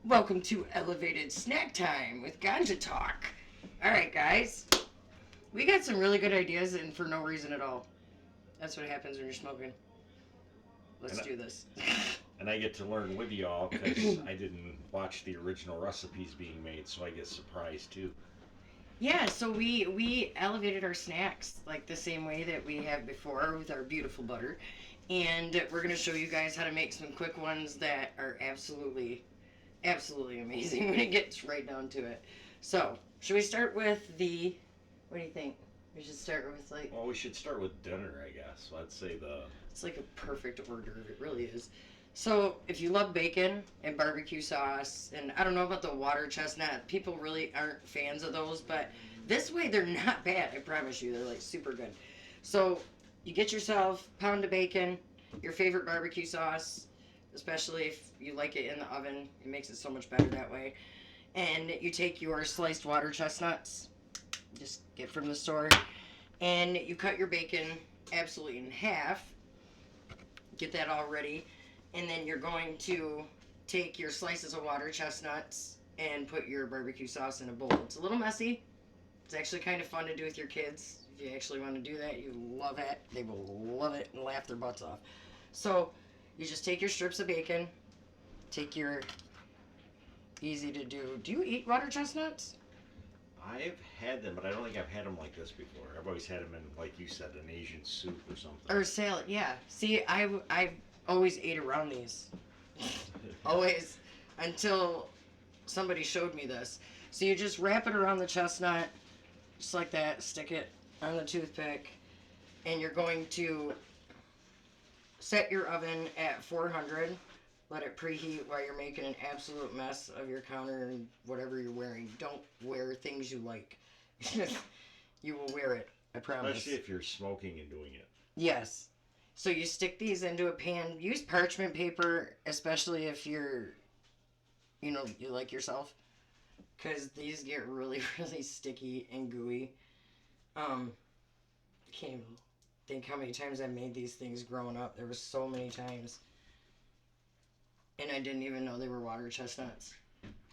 Welcome to Elevated Snack Time with Ganja Talk. Alright, guys. We got some really good ideas and for no reason at all. That's what happens when you're smoking. Let's And do this. and I get to learn with y'all because I didn't watch the original recipes being made, so I get surprised too. Yeah, so we elevated our snacks like the same way that we have before with our beautiful butter. And we're going to show you guys how to make some quick ones that are absolutely amazing when it gets right down to it. So, should we start with the. What do you think? We should start with like. Well, we should start with dinner, I guess. I'd say the It's like a perfect order. It really is. So, if you love bacon and barbecue sauce, and I don't know about the water chestnut, people really aren't fans of those, but this way they're not bad. I promise you, they're like super good. So, you get yourself a pound of bacon, your favorite barbecue sauce, especially if you like it in the oven. It makes it so much better that way. And you take your sliced water chestnuts, just get from the store, and you cut your bacon absolutely in half. Get that all ready, and then you're going to take your slices of water chestnuts and put your barbecue sauce in a bowl. It's a little messy. It's actually kind of fun to do with your kids. If you actually want to do that, you love it. They will love it and laugh their butts off. So you just take your strips of bacon, take your easy to do. Do you eat water chestnuts? I've had them, but I don't think I've had them like this before. I've always had them in, like you said, an Asian soup or something. Or salad, yeah. See, I always ate around these. Always. Until somebody showed me this. So you just wrap it around the chestnut, just like that, stick it on the toothpick, and you're going to set your oven at 400. Let it preheat while you're making an absolute mess of your counter and whatever you're wearing. Don't wear things you like. You will wear it, I promise. Especially if you're smoking and doing it. Yes. So you stick these into a pan. Use parchment paper, especially if you like yourself. Because these get really, really sticky and gooey. I can't even think how many times I made these things growing up. There was so many times. And I didn't even know they were water chestnuts.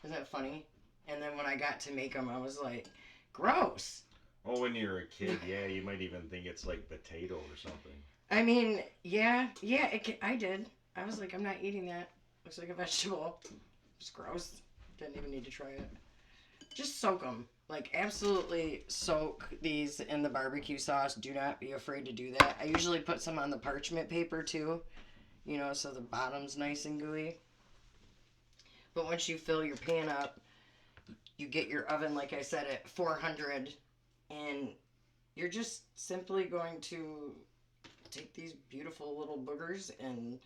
Isn't that funny? And then when I got to make them, I was like, gross. Oh, when you're a kid, yeah, you might even think it's like potato or something. I mean, yeah, I did. I was like, I'm not eating that. Looks like a vegetable. It's gross. Didn't even need to try it. Just soak them. Like, absolutely soak these in the barbecue sauce. Do not be afraid to do that. I usually put some on the parchment paper, too. So the bottom's nice and gooey. But once you fill your pan up, you get your oven, like I said, at 400. And you're just simply going to take these beautiful little boogers and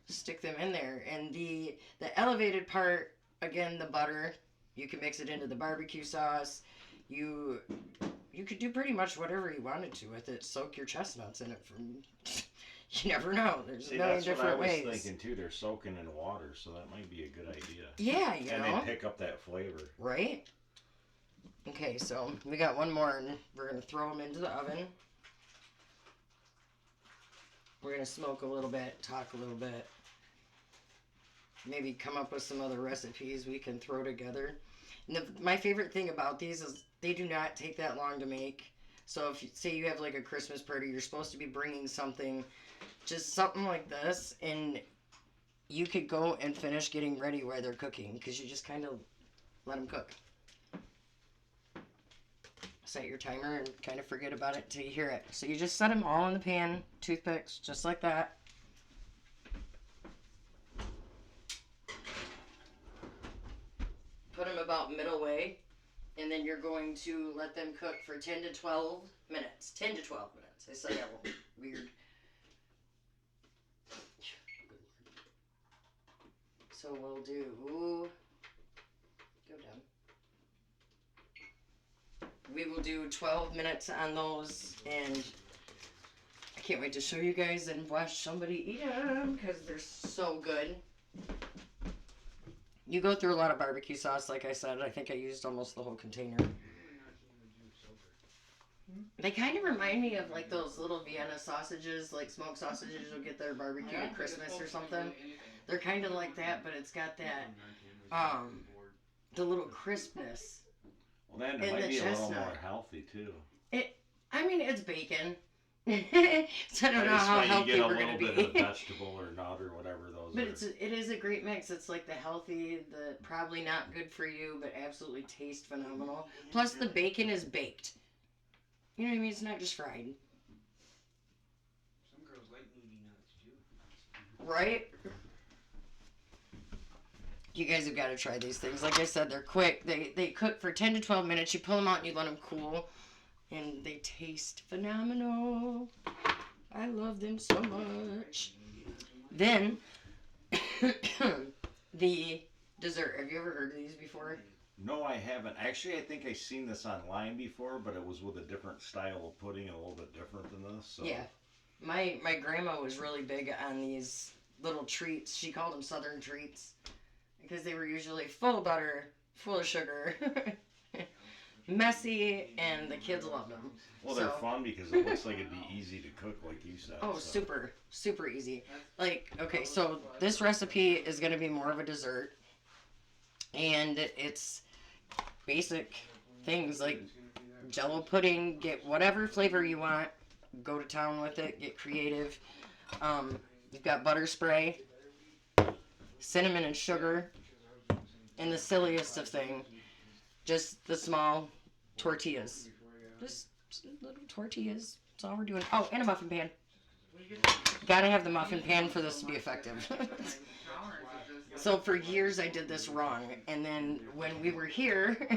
stick them in there. And the elevated part, again, the butter, you can mix it into the barbecue sauce. You could do pretty much whatever you wanted to with it. Soak your chestnuts in it from. You never know. There's a million different ways. That's what I was thinking too. They're soaking in water, so that might be a good idea. Yeah, and they pick up that flavor. Right? Okay, so we got one more, and we're going to throw them into the oven. We're going to smoke a little bit, talk a little bit. Maybe come up with some other recipes we can throw together. And my favorite thing about these is they do not take that long to make. So if you say you have like a Christmas party, you're supposed to be bringing something, just something like this, and you could go and finish getting ready while they're cooking because you just kind of let them cook. Set your timer and kind of forget about it till you hear it. So you just set them all in the pan, toothpicks, just like that. Put them about middle way, and then you're going to let them cook for 10 to 12 minutes. 10 to 12 minutes. I said that weird. So we'll do. Go down. We will do 12 minutes on those, and I can't wait to show you guys and watch somebody eat them because they're so good. You go through a lot of barbecue sauce, like I said. I think I used almost the whole container. They kind of remind me of like those little Vienna sausages, like smoked sausages you'll get their barbecue at Christmas or something. They're kind of like that, but it's got that the little crispness Well, then in it might the be a little chestnut. more healthy too. I mean, it's bacon. So I don't know how You healthy get a we're gonna little bit of be. vegetable or nut or whatever those But are. it is a great mix. It's like the healthy, the probably not good for you, but absolutely taste phenomenal. Plus the bacon is baked. You know what I mean? It's not just fried. Some girls like movie nuts too. Right? You guys have got to try these things. Like I said, they're quick. They cook for 10 to 12 minutes. You pull them out and you let them cool. And they taste phenomenal. I love them so much. Then, the dessert. Have you ever heard of these before? No, I haven't. Actually, I think I've seen this online before, but it was with a different style of pudding, a little bit different than this. So. Yeah. My grandma was really big on these little treats. She called them Southern treats because they were usually full of butter, full of sugar, messy, and the kids loved them. Well, they're fun because it looks like it'd be easy to cook, like you said. Oh, so. super easy. Like, okay, so this recipe is going to be more of a dessert, and it's basic things like Jello pudding. Get whatever flavor you want, go to town with it, get creative. You've got butter spray, cinnamon and sugar, and the silliest of thing, just the small tortillas. Just little tortillas. That's all we're doing. Oh, and a muffin pan. Gotta have the muffin pan for this to be effective. So for years I did this wrong, and then when we were here,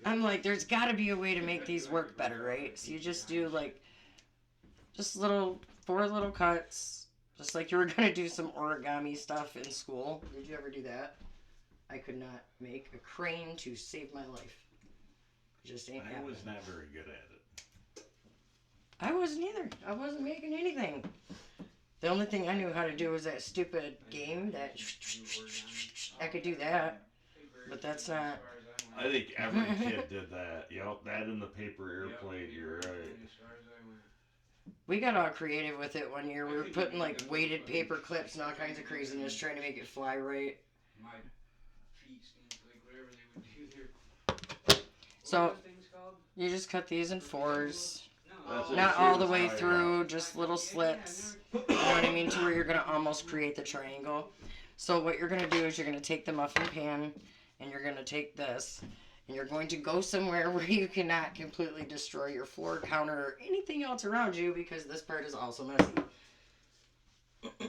I'm like, there's gotta be a way to make these work better, right? So you just do like, just four little cuts, just like you were gonna do some origami stuff in school. Did you ever do that? I could not make a crane to save my life. Just ain't happening. I was not very good at it. I wasn't either. I wasn't making anything. The only thing I knew how to do was that stupid game that I could do that, but that's not. I think every kid did that. Yep, that in the paper airplane. You're right. We got all creative with it one year. We were putting like weighted paper clips and all kinds of craziness trying to make it fly right. My feet stink like whatever they would do there. So you just cut these in fours. That's Not it. all the way through, just little slits. You know what I mean? To where you're going to almost create the triangle. So what you're going to do is you're going to take the muffin pan and you're going to take this and you're going to go somewhere where you cannot completely destroy your floor, counter, or anything else around you because this part is also messy.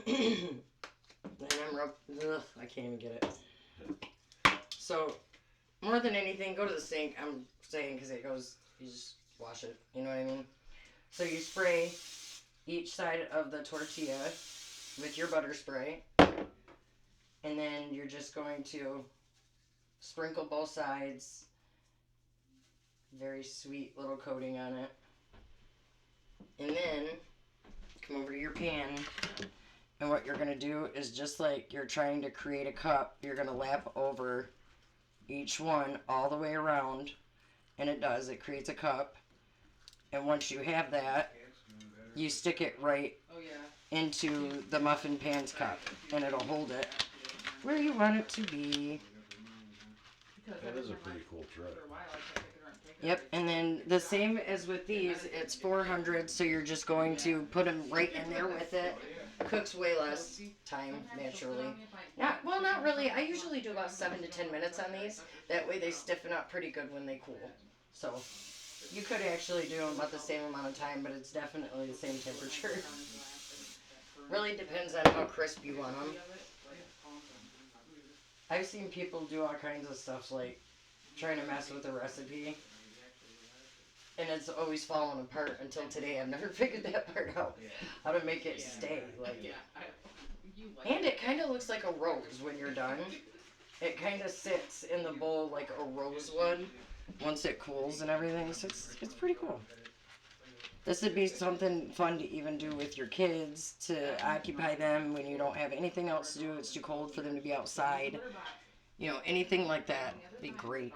And I can't even get it. So more than anything, go to the sink. I'm saying because it goes, you just wash it. You know what I mean? So you spray each side of the tortilla with your butter spray. And then you're just going to sprinkle both sides. Very sweet little coating on it. And then come over to your pan. And what you're going to do is just like you're trying to create a cup, you're going to lap over each one all the way around. And it does. It creates a cup. And once you have that, you stick it right into the muffin pan's cup. And it'll hold it where you want it to be. That is a pretty cool trick. Yep, and then the same as with these, it's 400, so you're just going to put them right in there with it. Cooks way less time, naturally. Not really. I usually do about 7 to 10 minutes on these. That way they stiffen up pretty good when they cool. So you could actually do them about the same amount of time, but it's definitely the same temperature. Really depends on how crisp you want them. I've seen people do all kinds of stuff like trying to mess with the recipe. And it's always falling apart until today. I've never figured that part out. How to make it stay. And it kind of looks like a rose when you're done. It kind of sits in the bowl like a rose would once it cools and everything. So it's pretty cool. This would be something fun to even do with your kids, to occupy them when you don't have anything else to do. It's too cold for them to be outside. You know, anything like that would be great.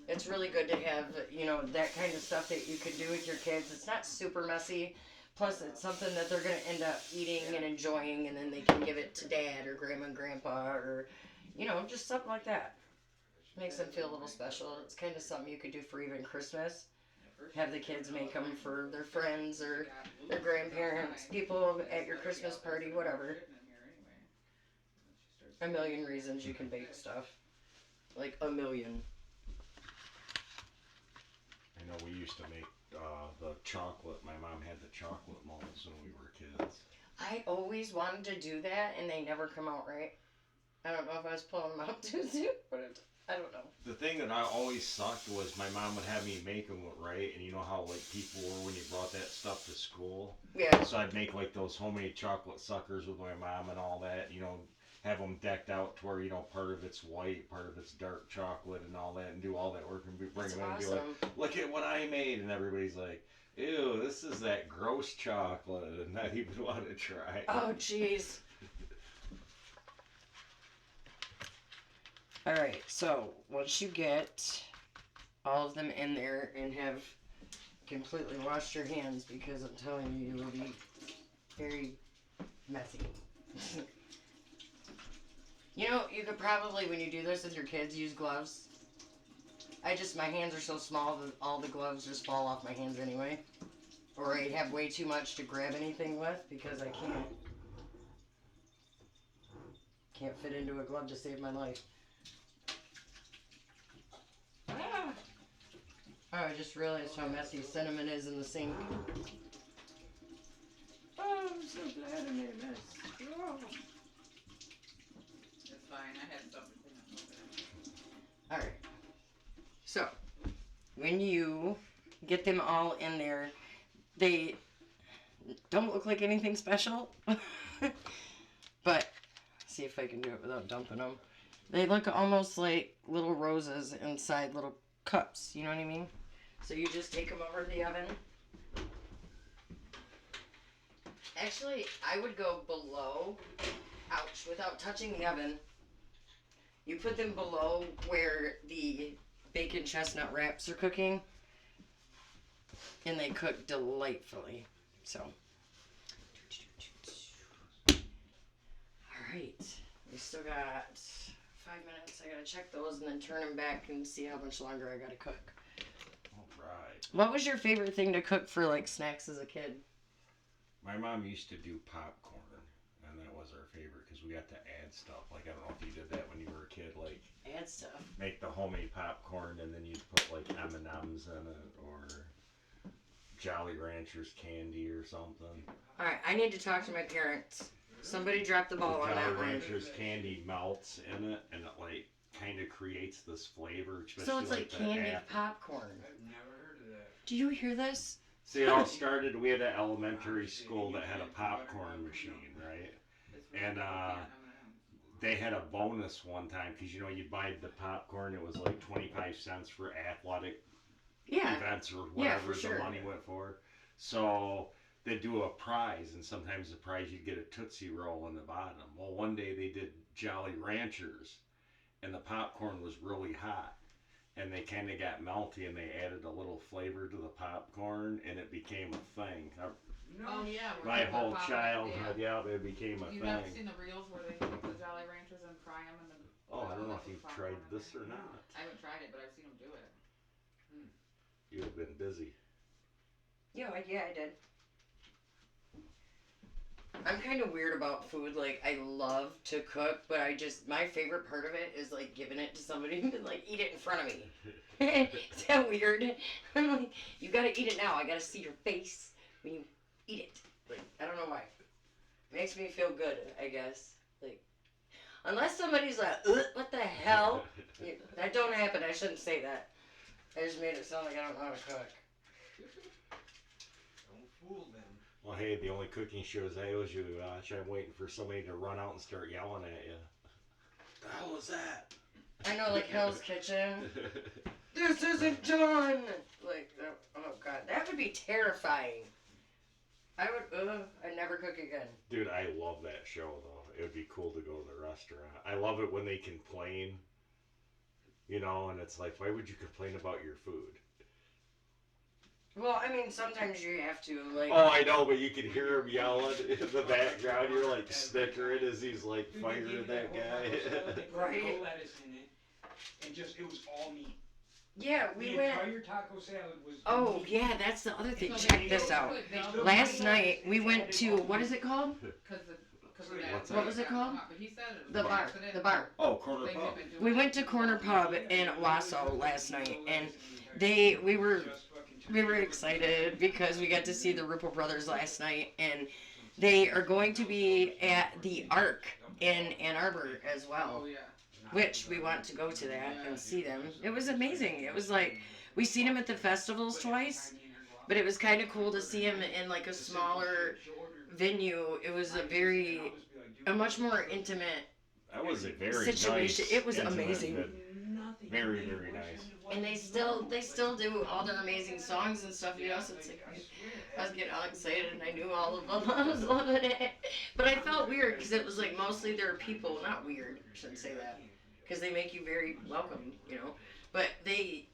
It's really good to have, you know, that kind of stuff that you could do with your kids. It's not super messy, Plus, it's something that they're going to end up eating and enjoying, and then they can give it to dad or grandma and grandpa or, just something like that. Makes them feel a little special. It's kind of something you could do for even Christmas. Have the kids make them for their friends or their grandparents, people at your Christmas party, whatever. A million reasons you can bake stuff. Like a million. I know we used to make the chocolate. My mom had the chocolate molds when we were kids. I always wanted to do that, and they never come out right. I don't know if I was pulling them out too soon, but I don't know. The thing that I always sucked was my mom would have me make them right, and you know how like people were when you brought that stuff to school. Yeah. So I'd make like those homemade chocolate suckers with my mom and all that. Have them decked out to where part of it's white, part of it's dark chocolate, and all that, and do all that work and bring That's them in and be awesome. like, "Look at what I made," and everybody's like, "Ew, this is that gross chocolate," and not even want to try. Oh, jeez. Alright, so once you get all of them in there and have completely washed your hands, because I'm telling you, you will be very messy. You could probably, when you do this with your kids, use gloves. My hands are so small that all the gloves just fall off my hands anyway. Or I have way too much to grab anything with because I can't fit into a glove to save my life. Ah. Oh, I just realized how messy cinnamon is in the sink. Oh, I'm so glad I made a mess. Oh. It's fine. I had something to Alright. So, when you get them all in there, they don't look like anything special. But, see if I can do it without dumping them. They look almost like little roses inside little cups. You know what I mean? So you just take them over to the oven. Actually, I would go below, ouch, without touching the oven. You put them below where the bacon chestnut wraps are cooking, and they cook delightfully. So, alright, we still got 5 minutes. I gotta check those and then turn them back and see how much longer I gotta cook. Alright. What was your favorite thing to cook for like snacks as a kid? My mom used to do popcorn, and that was our favorite because we got to add stuff. Like, I don't know if you did that when you were a kid, like Add stuff. make the homemade popcorn and then you'd put like M&Ms in it or Jolly Ranchers candy or something. Alright, I need to talk to my parents. Somebody dropped the ball on Jolly that one. Ranchers candy melts in it and it like kind of creates this flavor. So it's like the candied apple. popcorn. I've never heard of that. Do you hear this? See, it all started, we had an elementary school that had a popcorn machine, right? And they had a bonus one time because you'd buy the popcorn, it was like 25 cents for athletic Yeah. events or Yeah, whatever for sure. the money went for. So they'd do a prize, and sometimes the prize you'd get a Tootsie Roll in the bottom. Well, one day they did Jolly Ranchers, and the popcorn was really hot. And they kind of got melty, and they added a little flavor to the popcorn, and it became a thing. Oh yeah. where My people whole pop it, childhood, yeah, it became a You've thing. never seen the reels where they take the Jolly Ranchers and fry them and then. Oh, I don't know if put you've popcorn tried in this there. or not. I haven't tried it, but I've seen them do it. You've been busy. Yeah, I did. I'm kind of weird about food. Like, I love to cook, but my favorite part of it is, like, giving it to somebody and, like, eat it in front of me. Is that weird? I'm like, you gotta eat it now. I gotta see your face when you eat it. Like, I don't know why. It makes me feel good, I guess. Like, unless somebody's like, ugh, what the hell? Yeah, that don't happen. I shouldn't say that. I just made it sound like I don't know how to cook. Don't fool them. Well, hey, the only cooking shows I always watch, I'm waiting for somebody to run out and start yelling at you. The hell was that? I know, like Hell's Kitchen. This isn't done! Like, oh god, that would be terrifying. I'd never cook again. Dude, I love that show, though. It would be cool to go to the restaurant. I love it when they complain, and it's like, why would you complain about your food? Well, I mean, sometimes you have to, like. Oh, I know, but you can hear him yelling in the background. You're like snickering as he's like Dude, they firing gave me that whole guy. taco salad, they put Right. no lettuce in it, and just, it was all meat. Yeah, we The went. entire taco salad was Oh, meat. yeah, that's the other thing. So Check they this still out. put- they still Last put night, lettuce, we it's went added to, all what meat. is it called? Because of What's that. that? What was it called? But he said it was The an bar. accident. The bar. Oh, corner Things pub. have been doing We it. went to Corner Pub in Wausau last night, and we were excited because we got to see the Ripple Brothers last night, and they are going to be at the Ark in Ann Arbor as well, Oh, yeah. which we want to go to that and see them. It was amazing. It was like, we seen them at the festivals twice, but it was kind of cool to see them in like a smaller venue. It was a much more intimate That was a very situation. nice. It was intimate amazing. bit. Very, very nice. And they still do all their amazing songs and stuff, you know, so it's like, I was getting all excited and I knew all of them. I was loving it. But I felt weird because it was like mostly their people, not weird, I shouldn't say that, because they make you very welcome, you know, but they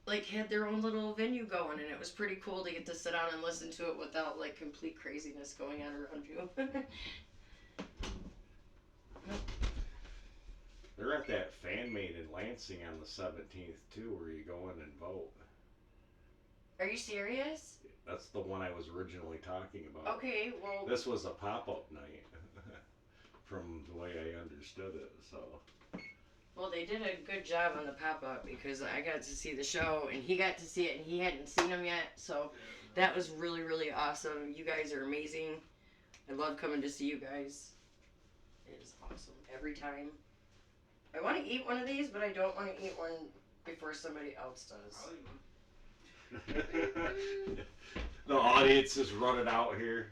like had their own little venue going, and it was pretty cool to get to sit down and listen to it without like complete craziness going on around you. They're at that fan made in Lansing on the 17th too, where you go in and vote. Are you serious? That's the one I was originally talking about. Okay, well, This was a pop-up night, from the way I understood it. So well, they did a good job on the pop-up because I got to see the show and he got to see it and he hadn't seen them yet, so that was really, really awesome. You guys are amazing. I love coming to see you guys. It is awesome every time. I want to eat one of these, but I don't want to eat one before somebody else does. the audience is running out here.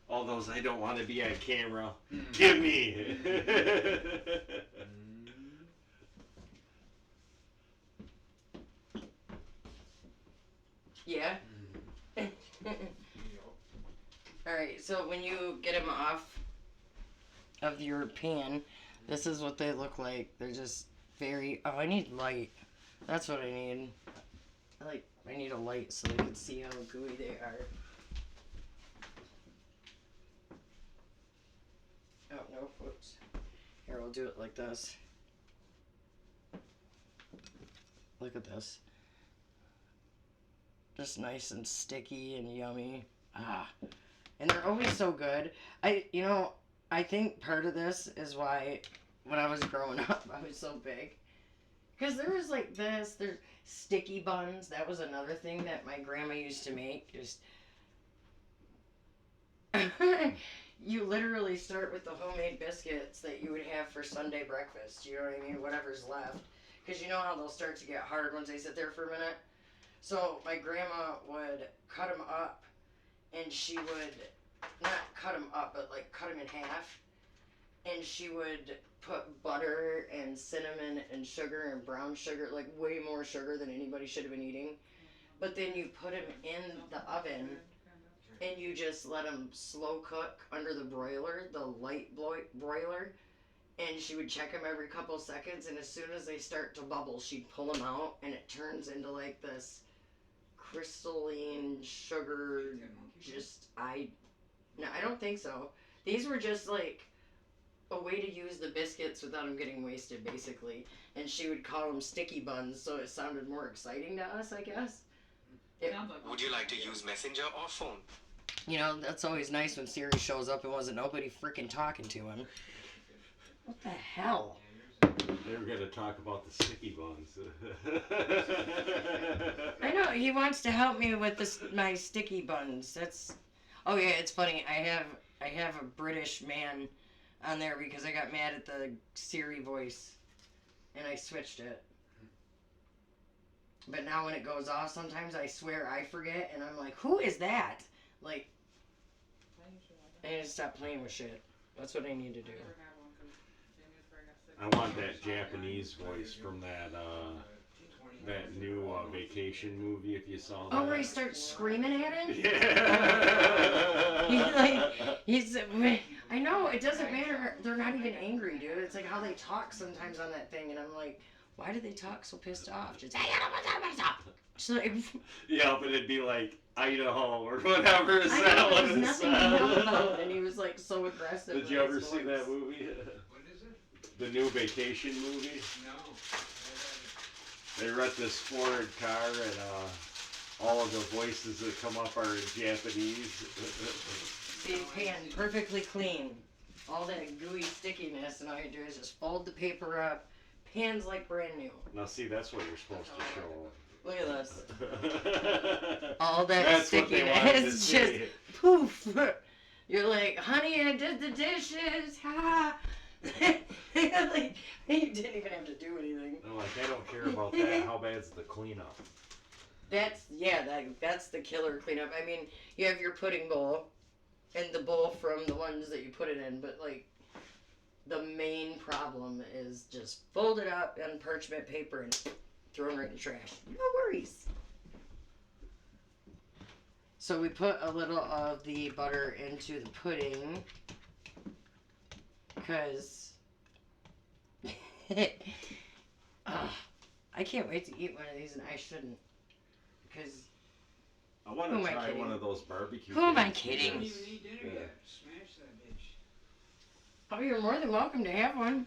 All those I don't want to be on camera. Give me. Yeah? Alright, so when you get them off of your pan, this is what they look like. They're just very... Oh, I need light. That's what I need. I need a light so they can see how gooey they are. Oh, no, whoops. Here, we'll do it like this. Look at this. Just nice and sticky and yummy. Ah. And they're always so good. I think part of this is why when I was growing up I was so big. Because there was like this, there's sticky buns. That was another thing that my grandma used to make. Just you literally start with the homemade biscuits that you would have for Sunday breakfast. You know what I mean? Whatever's left. Because you know how they'll start to get hard once they sit there for a minute? So my grandma would cut them up, and she would not cut them up, but like cut them in half, and she would put butter and cinnamon and sugar and brown sugar, like way more sugar than anybody should have been eating. But then you put them in the oven, and you just let them slow cook under the broiler, the light broiler. And she would check them every couple seconds, and as soon as they start to bubble, she'd pull them out, and it turns into like this crystalline sugar. No, I don't think so. These were just like a way to use the biscuits without them getting wasted, basically. And she would call them sticky buns, so it sounded more exciting to us, I guess. Would you like to use Messenger or phone? You know, that's always nice when Siri shows up and wasn't nobody freaking talking to him. What the hell? They were going to talk about the sticky buns. I know, he wants to help me with my sticky buns. That's... Oh yeah, it's funny. I have a British man on there because I got mad at the Siri voice. And I switched it. But now when it goes off, sometimes I swear I forget, and I'm like, who is that? Like, I need to stop playing with shit. That's what I need to do. I want that Japanese voice from that new vacation movie, if you saw that. Oh, where he starts screaming at him? Yeah. I know, it doesn't matter. They're not even angry, dude. It's like how they talk sometimes on that thing, and I'm like, why do they talk so pissed off? Just she's like, Yeah, but it'd be like Idaho or whatever. Is I that know, what there's it nothing to yell said? about, and he was like so aggressive. Did with you ever his see that voice. movie? What is it? The new vacation movie? No. They rent this Ford car and all of the voices that come up are in Japanese. See, pan perfectly clean. All that gooey stickiness, and all you do is just fold the paper up. Pan's like brand new. Now see, that's what you're supposed to show. Look at this. All that That's what they wanted to stickiness, see. just poof. You're like, honey, I did the dishes. Ha. Like, you didn't even have to do anything. I'm like, I don't care about that. How bad's the cleanup? That's the killer cleanup. I mean, you have your pudding bowl and the bowl from the ones that you put it in, but like the main problem is just fold it up on parchment paper and throw it right in the trash. No worries. So we put a little of the butter into the pudding because I can't wait to eat one of these, and I shouldn't because I want Who to am I try kidding? one of those barbecue. Who am I things kidding? Didn't because- even eat dinner Yeah. yet. Smash that bitch. oh, you're more than welcome to have one.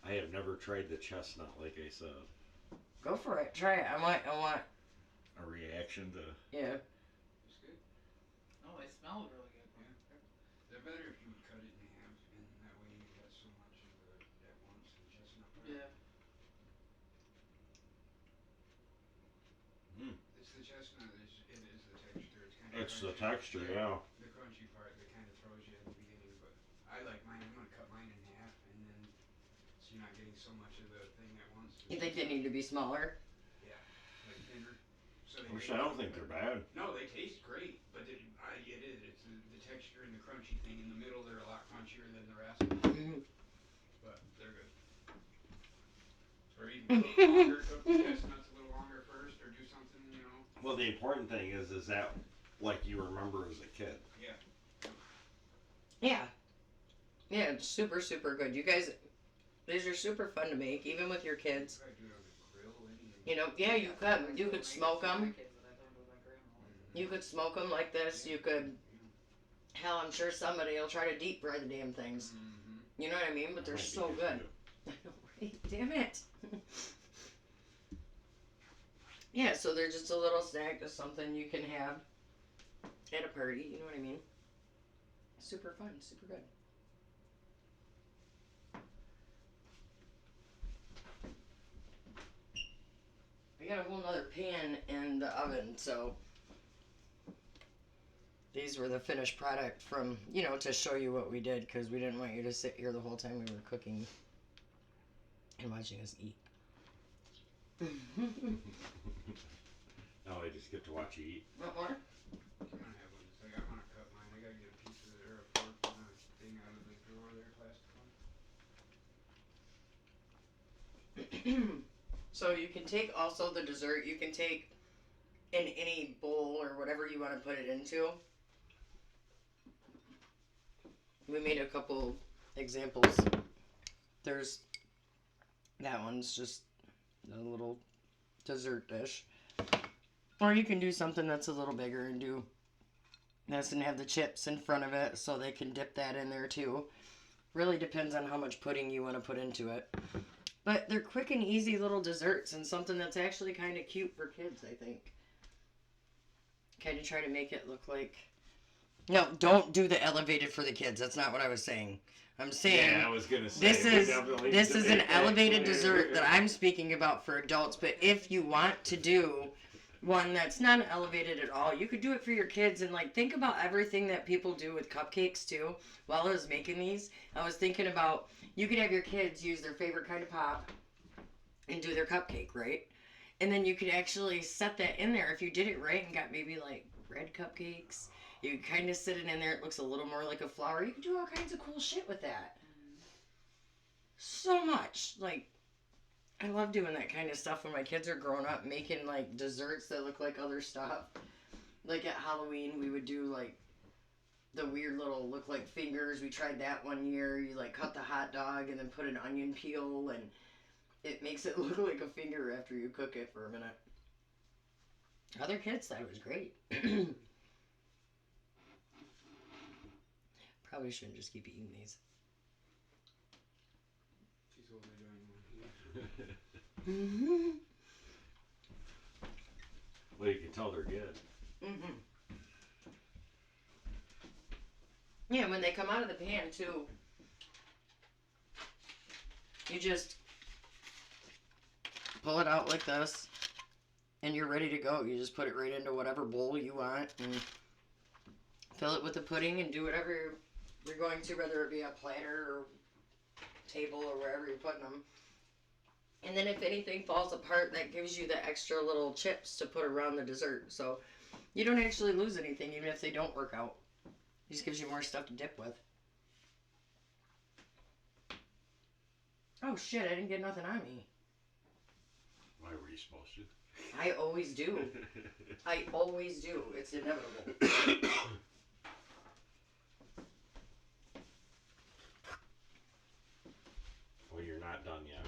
I have never tried the chestnut, like I said. Go for it. Try it. I want. A reaction to. Yeah. It's good. Oh, they smell really good. They're better if you would cut it in half, and that way you get so much of the at once. The chestnut butter. Yeah. It's the chestnut. It is the texture. It's kind of. It's the texture, yeah. The crunchy part that kind of throws you at the beginning, but I like mine. I'm gonna cut mine in half, and then so you're not getting so much of the thing at once. They did need to be smaller. Like thinner. So they Which make I don't it think they're better. bad. No, they taste great, but it is. It's the texture and the crunchy thing in the middle. They're a lot crunchier than the rest, but they're good. Or even cook longer, cook the chestnuts a little longer first, or do something, you know. Well, the important thing is that like you remember as a kid. Yeah. Yeah, it's super, super good. You guys, these are super fun to make, even with your kids. Try to do it on the grill, anything. You know, yeah, you could smoke them. My kids that I learned with my grandma. You could smoke them like this. You could, hell, I'm sure somebody will try to deep fry the damn things. Mm-hmm. You know what I mean? But they're Might be so good. too. I know, right? Damn it. Yeah, so they're just a little snack, just something you can have at a party. You know what I mean? Super fun, super good. I got a whole nother pan in the oven, so these were the finished product from, you know, to show you what we did, because we didn't want you to sit here the whole time we were cooking and watching us eat. Now I just get to watch you eat. Want more? I'm gonna have one. It's like, I wanna cut mine. I gotta get a piece of or a fork and a thing out of the drawer there, plastic one. So you can take also the dessert, you can take in any bowl or whatever you want to put it into. We made a couple examples. There's that one's just a little dessert dish. Or you can do something that's a little bigger and do this and have the chips in front of it so they can dip that in there too. Really depends on how much pudding you want to put into it. But they're quick and easy little desserts and something that's actually kind of cute for kids, I think. Kind of try to make it look like... No, don't do the elevated for the kids. That's not what I was saying. I'm saying... Yeah, I was gonna say. This we is definitely this should is an make that elevated clear. dessert that I'm speaking about for adults. But if you want to do one that's not elevated at all, you could do it for your kids. And like think about everything that people do with cupcakes too. While I was making these, I was thinking about you could have your kids use their favorite kind of pop and do their cupcake, right? And then you could actually set that in there if you did it right and got maybe like red cupcakes. You kind of sit it in there. It looks a little more like a flower. You can do all kinds of cool shit with that. So much. Like, I love doing that kind of stuff when my kids are growing up, making like desserts that look like other stuff. Like at Halloween, we would do like the weird little look like fingers. We tried that one year. You like cut the hot dog and then put an onion peel and it makes it look like a finger after you cook it for a minute. Other kids thought it was great. Probably shouldn't just keep eating these. She's only doing one. Well, you can tell they're good. Mm-hmm. Yeah, when they come out of the pan too, you just pull it out like this, and you're ready to go. You just put it right into whatever bowl you want, and fill it with the pudding, and do whatever you're going to, whether it be a platter or table or wherever you're putting them. And then if anything falls apart, that gives you the extra little chips to put around the dessert. So you don't actually lose anything, even if they don't work out. It just gives you more stuff to dip with. Oh shit, I didn't get nothing on me. Why were you supposed to? I always do. I always do. It's inevitable. Well, you're not done yet.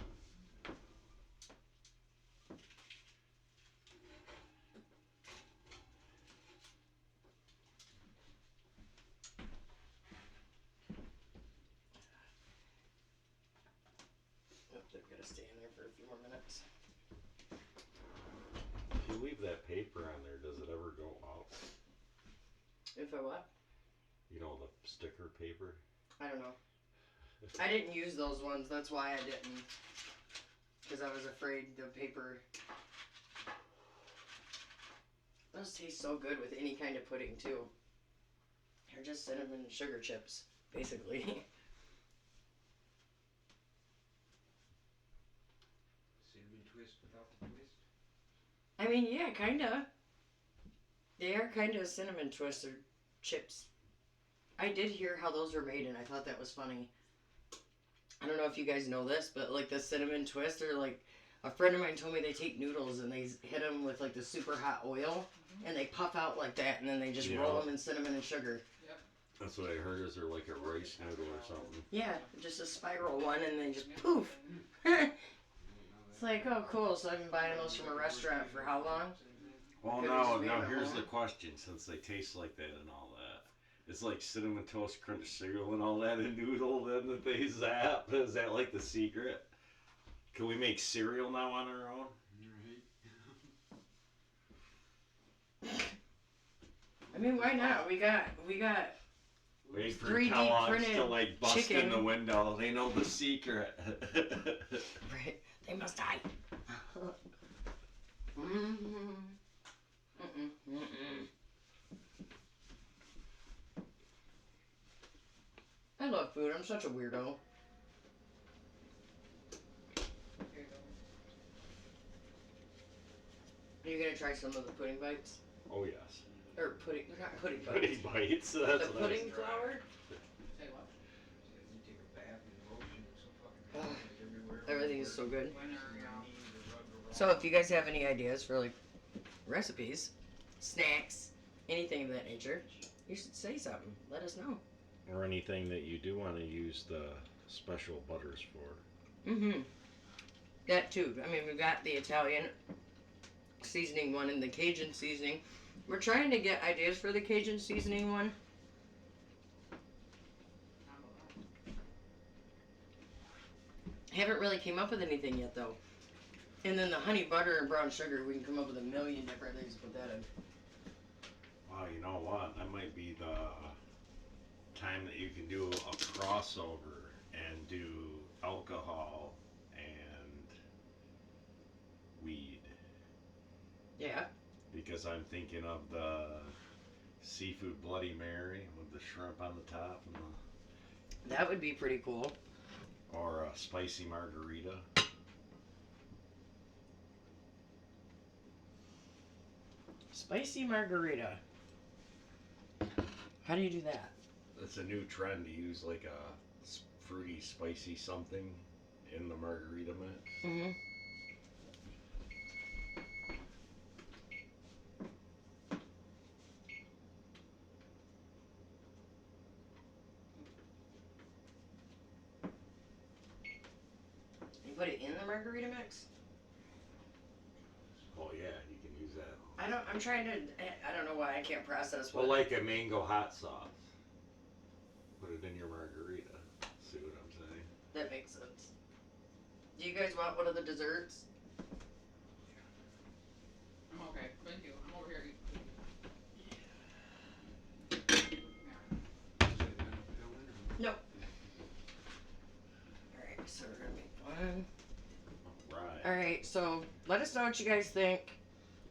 Oh, they're gonna stay in there for a few more minutes. If you leave that paper on there, does it ever go out? If I what? You know, the sticker paper? I don't know. I didn't use those ones. That's why I didn't. Because I was afraid the paper. Those taste so good with any kind of pudding too. They're just cinnamon sugar chips, basically. Cinnamon twist without the twist. I mean, yeah, kinda. They are kind of cinnamon twister chips. I did hear how those were made, and I thought that was funny. I don't know if you guys know this, but like the cinnamon twist, or like a friend of mine told me they take noodles and they hit them with like the super hot oil, and they puff out like that, and then they just roll them in cinnamon and sugar. That's what I heard, is they're like a rice noodle or something. Yeah, just a spiral one, and they just poof. It's like, oh cool, so I've been buying those from a restaurant for how long? Well, Could've now just made it here's home. the question, since they taste like that and all that. It's like Cinnamon Toast Crunch cereal and all that in noodle then that they zap. Is that like the secret? Can we make cereal now on our own? I mean, why not? We got Wait for 3D Kellogg's printed to like bust chicken. in the window. They know the secret. right. They must die. Mm-mm. Mm-mm. Mm-mm. I love food. I'm such a weirdo. Are you gonna try some of the pudding bites? Oh yes. Or pudding? Not pudding bites. Pudding bites. That's The what I was pudding flour. Say what? You take a bath in lotion, it's so fucking Ugh. like everywhere. Everything is so good. When are So if you guys have any ideas for like recipes, snacks, anything of that nature, you should say something. Let us know. Or anything that you do want to use the special butters for. Mm-hmm. That too. I mean, we've got the Italian seasoning one and the Cajun seasoning. We're trying to get ideas for the Cajun seasoning one. Haven't really came up with anything yet though. And then the honey butter and brown sugar, we can come up with a million different things to put that in. Wow, you know what? That might be the time that you can do a crossover and do alcohol and weed. Yeah. Because I'm thinking of the seafood Bloody Mary with the shrimp on the top and That would be pretty cool. or a spicy margarita. Spicy margarita. How do you do that? It's a new trend to use like a fruity, spicy something in the margarita mix. Mm-hmm. put it in the margarita mix? Oh yeah, you can use that. I'm trying to, I don't know why I can't process Well, what. like a mango hot sauce. Put it in your margarita. See what I'm saying? That makes sense. Do you guys want one of the desserts? I'm okay. Thank you. I'm over here eating. Alright, so we're gonna make one. Right. Alright, so let us know what you guys think.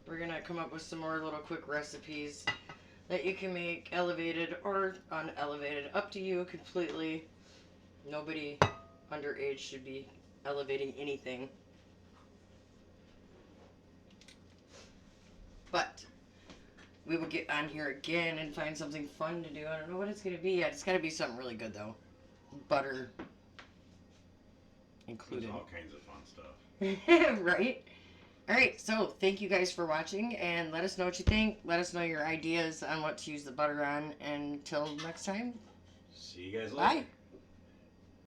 We're gonna come up with some more little quick recipes that you can make elevated or unelevated. Up to you completely. Nobody underage should be elevating anything. But we will get on here again and find something fun to do. I don't know what it's gonna be yet. It's gotta be something really good though. Butter included. There's all kinds of fun stuff. Right? Alright, so thank you guys for watching and let us know what you think. Let us know your ideas on what to use the butter on. And until next time, See you guys later. bye.